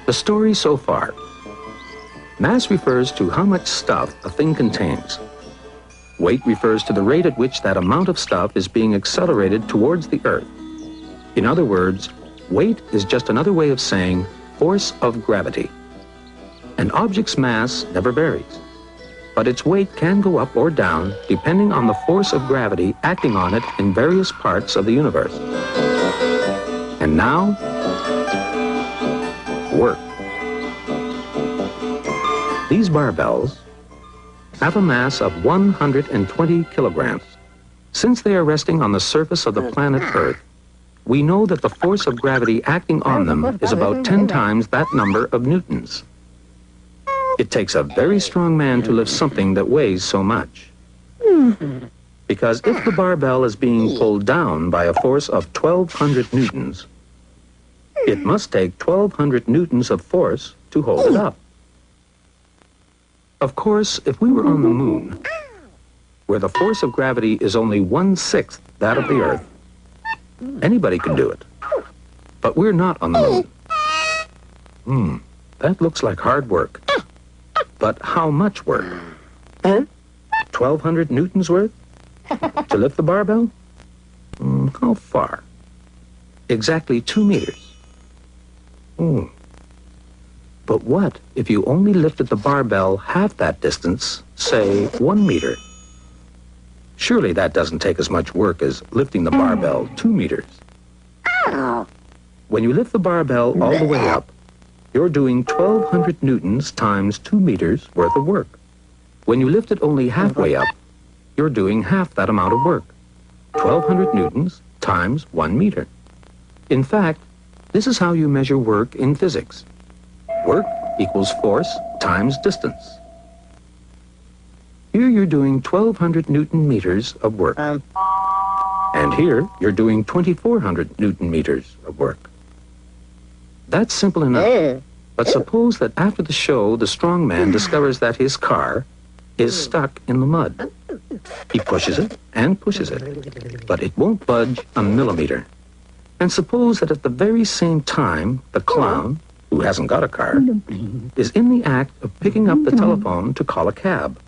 The story so far. Mass refers to how much stuff a thing contains. Weight refers to the rate at which that amount of stuff is being accelerated towards the Earth. In other words, weight is just another way of saying force of gravity. An object's mass never varies, but its weight can go up or down depending on the force of gravity acting on it in various parts of the universe. And now, work. These barbells have a mass of 120 kilograms. Since they are resting on the surface of the planet Earth, we know that the force of gravity acting on them is about 10 times that number of newtons. It takes a very strong man to lift something that weighs so much. Because if the barbell is being pulled down by a force of 1,200 newtons, it must take 1,200 newtons of force to hold it up. Of course, if we were on the moon, where the force of gravity is only 1/6 that of the Earth, anybody could do it. But we're not on the moon. That looks like hard work. But how much work? 1,200 newtons worth? To lift the barbell? How far? Exactly 2 meters. But what if you only lifted the barbell half that distance, say 1 meter? Surely that doesn't take as much work as lifting the barbell 2 meters. When you lift the barbell all the way up, you're doing 1,200 newtons times 2 meters worth of work. When you lift it only halfway up, you're doing half that amount of work. 1,200 newtons times 1 meter. In fact, this is how you measure work in physics. Work equals force times distance. Here you're doing 1,200 newton meters of work. And here you're doing 2,400 newton meters of work. That's simple enough. But suppose that after the show, the strong man discovers that his car is stuck in the mud. He pushes it and pushes it, but it won't budge a millimeter. And suppose that at the very same time, the clown, who hasn't got a car, is in the act of picking up the telephone to call a cab.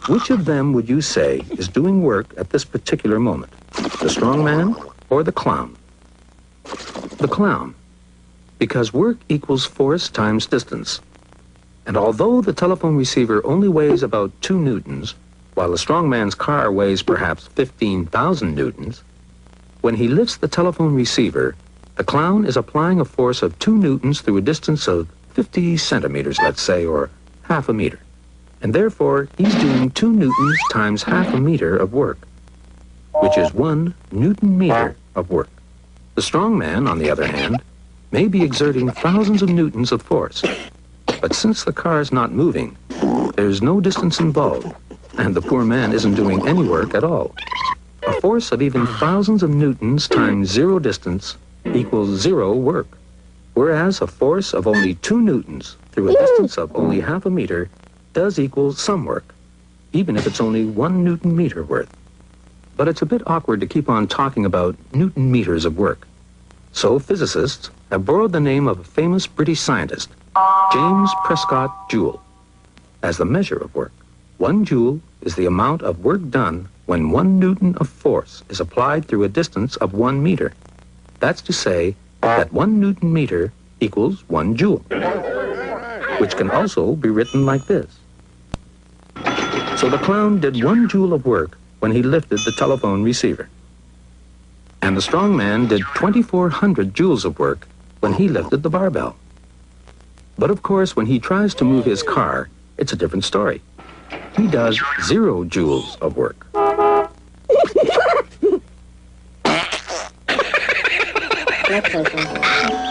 Which of them would you say is doing work at this particular moment? The strong man or the clown? The clown. Because work equals force times distance. And although the telephone receiver only weighs about 2 newtons, while the strong man's car weighs perhaps 15,000 newtons, when he lifts the telephone receiver, the clown is applying a force of 2 newtons through a distance of 50 centimeters, let's say, or half a meter. And therefore, he's doing 2 newtons times half a meter of work, which is 1 newton meter of work. The strong man, on the other hand, may be exerting thousands of newtons of force. But since the car's not moving, there's no distance involved, and the poor man isn't doing any work at all. A force of even thousands of newtons times 0 distance equals 0 work, whereas a force of only 2 newtons through a distance of only half a meter does equal some work, even if it's only 1 newton meter worth. But it's a bit awkward to keep on talking about newton meters of work. So physicists have borrowed the name of a famous British scientist, James Prescott Joule, as the measure of work. 1 joule is the amount of work done when 1 newton of force is applied through a distance of 1 meter. That's to say that 1 newton meter equals 1 joule, which can also be written like this. So the clown did 1 joule of work when he lifted the telephone receiver. And the strong man did 2,400 joules of work when he lifted the barbell. But of course, when he tries to move his car, it's a different story. He does 0 joules of work. Next question.